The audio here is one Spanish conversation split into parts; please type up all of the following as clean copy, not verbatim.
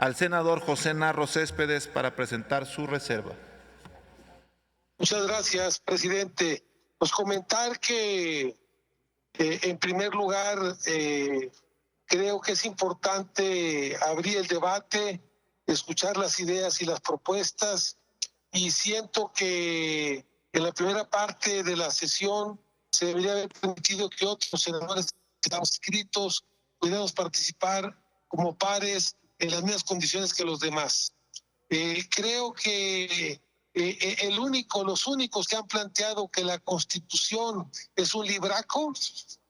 al senador José Narro Céspedes para presentar su reserva. Muchas gracias, presidente. Pues comentar que, en primer lugar, creo que es importante abrir el debate, escuchar las ideas y las propuestas, y siento que en la primera parte de la sesión se debería haber permitido que otros senadores que estamos inscritos pudiéramos participar como pares en las mismas condiciones que los demás. Creo que los únicos que han planteado que la Constitución es un libraco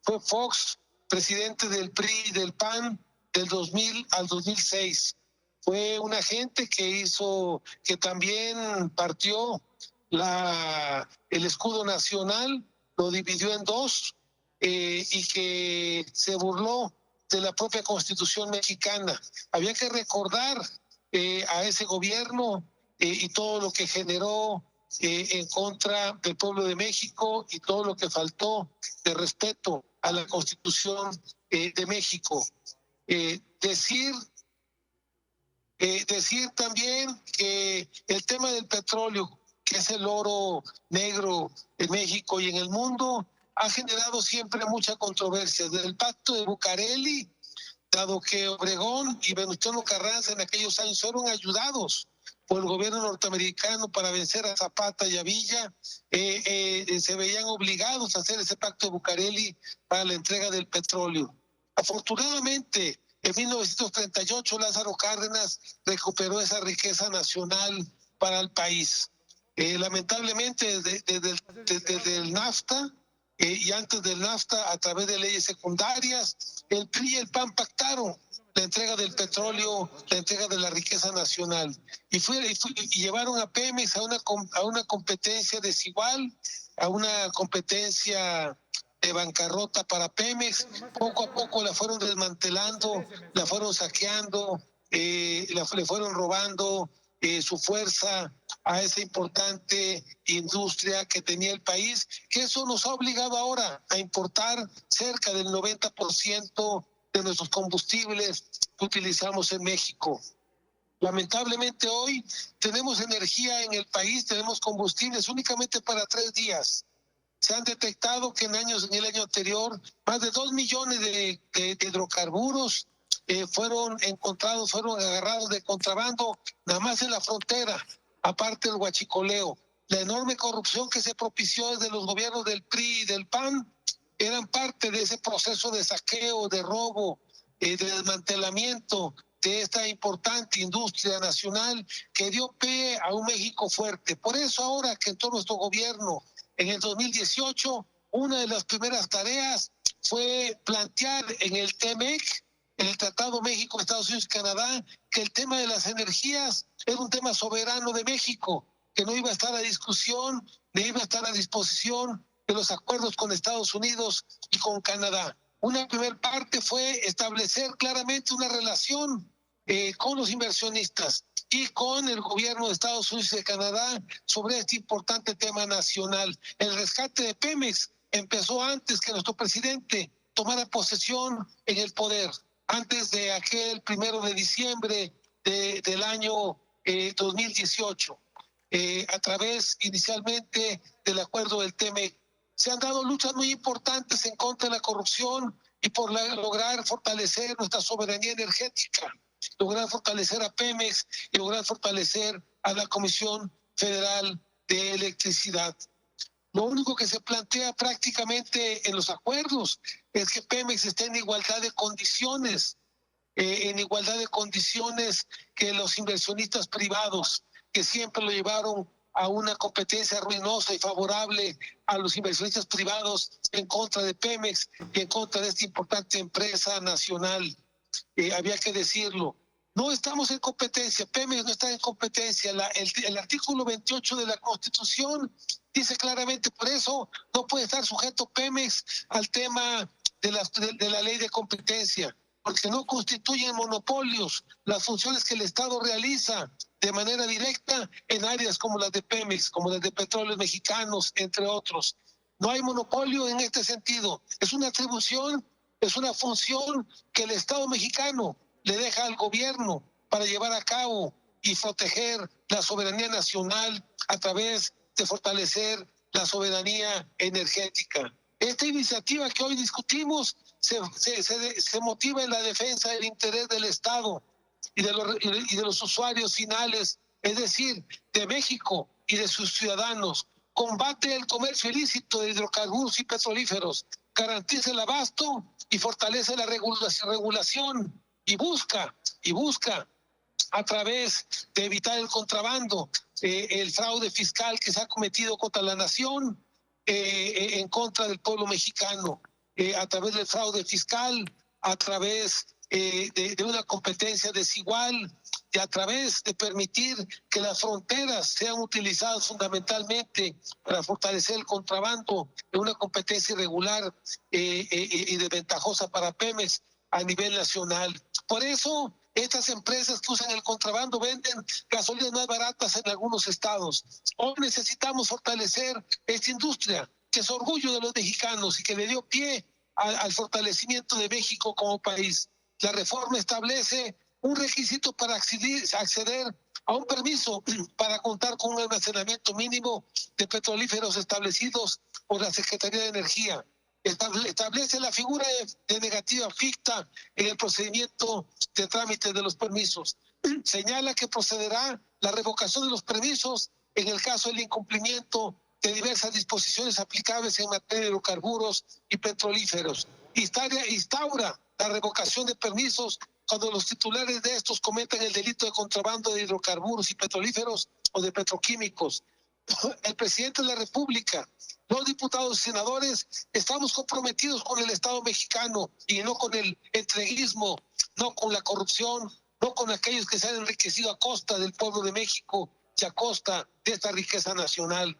fue Fox, presidente del PRI y del PAN del 2000 al 2006. Fue una gente que también partió el escudo nacional, lo dividió en dos, y que se burló de la propia Constitución mexicana. Había que recordar a ese gobierno y todo lo que generó en contra del pueblo de México y todo lo que faltó de respeto a la Constitución de México. Decir también que el tema del petróleo, que es el oro negro en México y en el mundo, ha generado siempre mucha controversia. Desde el Pacto de Bucareli, dado que Obregón y Venustiano Carranza en aquellos años fueron ayudados por el gobierno norteamericano para vencer a Zapata y a Villa, se veían obligados a hacer ese Pacto de Bucareli para la entrega del petróleo. Afortunadamente, en 1938 Lázaro Cárdenas recuperó esa riqueza nacional para el país. Lamentablemente, desde el NAFTA y antes del NAFTA, a través de leyes secundarias, el PRI y el PAN pactaron la entrega del petróleo, la entrega de la riqueza nacional, y llevaron a Pemex a una competencia desigual, a una competencia de bancarrota para Pemex. Poco a poco la fueron desmantelando, la fueron saqueando, le fueron robando su fuerza a esa importante industria que tenía el país, que eso nos ha obligado ahora a importar cerca del 90% de nuestros combustibles que utilizamos en México. Lamentablemente hoy tenemos energía en el país, tenemos combustibles únicamente para 3 días. Se han detectado que en el año anterior, más de 2 millones de hidrocarburos fueron agarrados de contrabando, nada más en la frontera, aparte del huachicoleo. La enorme corrupción que se propició desde los gobiernos del PRI y del PAN eran parte de ese proceso de saqueo, de robo, de desmantelamiento de esta importante industria nacional que dio pie a un México fuerte. Por eso ahora que entró nuestro gobierno en el 2018, una de las primeras tareas fue plantear en el TEMEC, en el Tratado México, Estados Unidos y Canadá, que el tema de las energías era un tema soberano de México, que no iba a estar a discusión, ni iba a estar a disposición de los acuerdos con Estados Unidos y con Canadá. Una primera parte fue establecer claramente una relación con los inversionistas y con el gobierno de Estados Unidos y de Canadá sobre este importante tema nacional. El rescate de Pemex empezó antes que nuestro presidente tomara posesión en el poder, antes de aquel 1 de diciembre del año 2018, a través inicialmente del acuerdo del TEMEC. Se han dado luchas muy importantes en contra de la corrupción y por lograr fortalecer nuestra soberanía energética, lograr fortalecer a Pemex y lograr fortalecer a la Comisión Federal de Electricidad. Lo único que se plantea prácticamente en los acuerdos es que Pemex esté en igualdad de condiciones, que los inversionistas privados, que siempre lo llevaron a una competencia ruinosa y favorable a los inversionistas privados en contra de Pemex y en contra de esta importante empresa nacional. Había que decirlo. No estamos en competencia, Pemex no está en competencia. El artículo 28 de la Constitución dice claramente, por eso no puede estar sujeto Pemex al tema de la ley de competencia, porque no constituyen monopolios las funciones que el Estado realiza de manera directa en áreas como las de Pemex, como las de Petróleos Mexicanos, entre otros. No hay monopolio en este sentido. Es una atribución, es una función que el Estado mexicano le deja al gobierno para llevar a cabo y proteger la soberanía nacional a través de fortalecer la soberanía energética. Esta iniciativa que hoy discutimos se motiva en la defensa del interés del Estado y de los usuarios finales, es decir, de México y de sus ciudadanos. Combate el comercio ilícito de hidrocarburos y petrolíferos, garantiza el abasto y fortalece la regulación y busca a través de evitar el contrabando, el fraude fiscal que se ha cometido contra la nación, en contra del pueblo mexicano, a través del fraude fiscal, a través de una competencia desigual y a través de permitir que las fronteras sean utilizadas fundamentalmente para fortalecer el contrabando de una competencia irregular y desventajosa para Pemex a nivel nacional. Por eso, estas empresas que usan el contrabando venden gasolinas más baratas en algunos estados. Hoy necesitamos fortalecer esta industria, que es orgullo de los mexicanos y que le dio pie al fortalecimiento de México como país. La reforma establece un requisito para acceder a un permiso para contar con un almacenamiento mínimo de petrolíferos establecidos por la Secretaría de Energía. Establece la figura de negativa ficta en el procedimiento de trámite de los permisos. Señala que procederá la revocación de los permisos en el caso del incumplimiento de diversas disposiciones aplicables en materia de hidrocarburos y petrolíferos. Instaura la revocación de permisos cuando los titulares de estos cometan el delito de contrabando de hidrocarburos y petrolíferos o de petroquímicos. El presidente de la República, los diputados y senadores, estamos comprometidos con el Estado mexicano y no con el entreguismo, no con la corrupción, no con aquellos que se han enriquecido a costa del pueblo de México y a costa de esta riqueza nacional.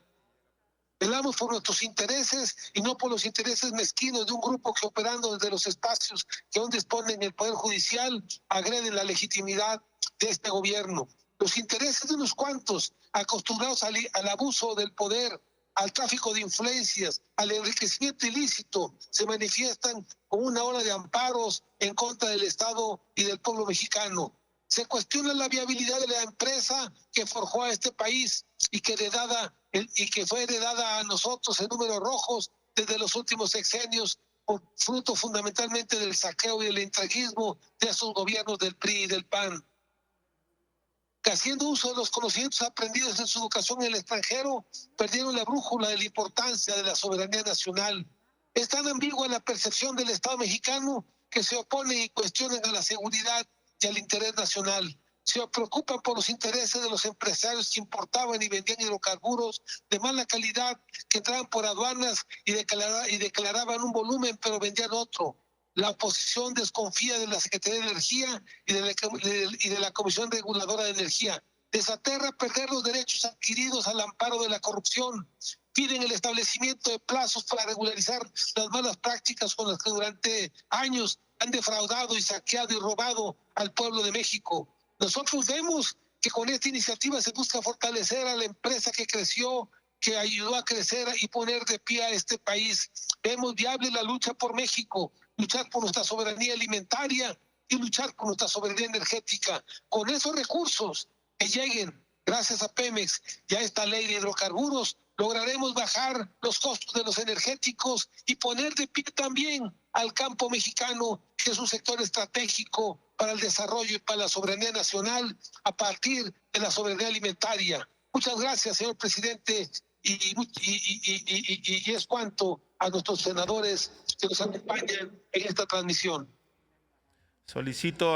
Velamos por nuestros intereses y no por los intereses mezquinos de un grupo que, operando desde los espacios que aún disponen el Poder Judicial, agreden la legitimidad de este gobierno. Los intereses de unos cuantos, acostumbrados al abuso del poder, al tráfico de influencias, al enriquecimiento ilícito, se manifiestan con una ola de amparos en contra del Estado y del pueblo mexicano. Se cuestiona la viabilidad de la empresa que forjó a este país y que fue heredada a nosotros en números rojos desde los últimos sexenios, fruto fundamentalmente del saqueo y del entreguismo de esos gobiernos del PRI y del PAN. Que haciendo uso de los conocimientos aprendidos en su educación en el extranjero, perdieron la brújula de la importancia de la soberanía nacional. Es tan ambigua la percepción del Estado mexicano que se oponen y cuestionan a la seguridad y al interés nacional. Se preocupan por los intereses de los empresarios que importaban y vendían hidrocarburos de mala calidad, que entraban por aduanas y declaraban un volumen pero vendían otro. La oposición desconfía de la Secretaría de Energía y de la Comisión Reguladora de Energía. Desaterra perder los derechos adquiridos al amparo de la corrupción. Piden el establecimiento de plazos para regularizar las malas prácticas con las que durante años han defraudado y saqueado y robado al pueblo de México. Nosotros vemos que con esta iniciativa se busca fortalecer a la empresa que creció, que ayudó a crecer y poner de pie a este país. Vemos viable la lucha por México, luchar por nuestra soberanía alimentaria y luchar por nuestra soberanía energética. Con esos recursos que lleguen, gracias a Pemex y a esta ley de hidrocarburos, lograremos bajar los costos de los energéticos y poner de pie también al campo mexicano, que es un sector estratégico para el desarrollo y para la soberanía nacional a partir de la soberanía alimentaria. Muchas gracias, señor presidente, y es cuanto a nuestros senadores que nos acompañan en esta transmisión. Solicito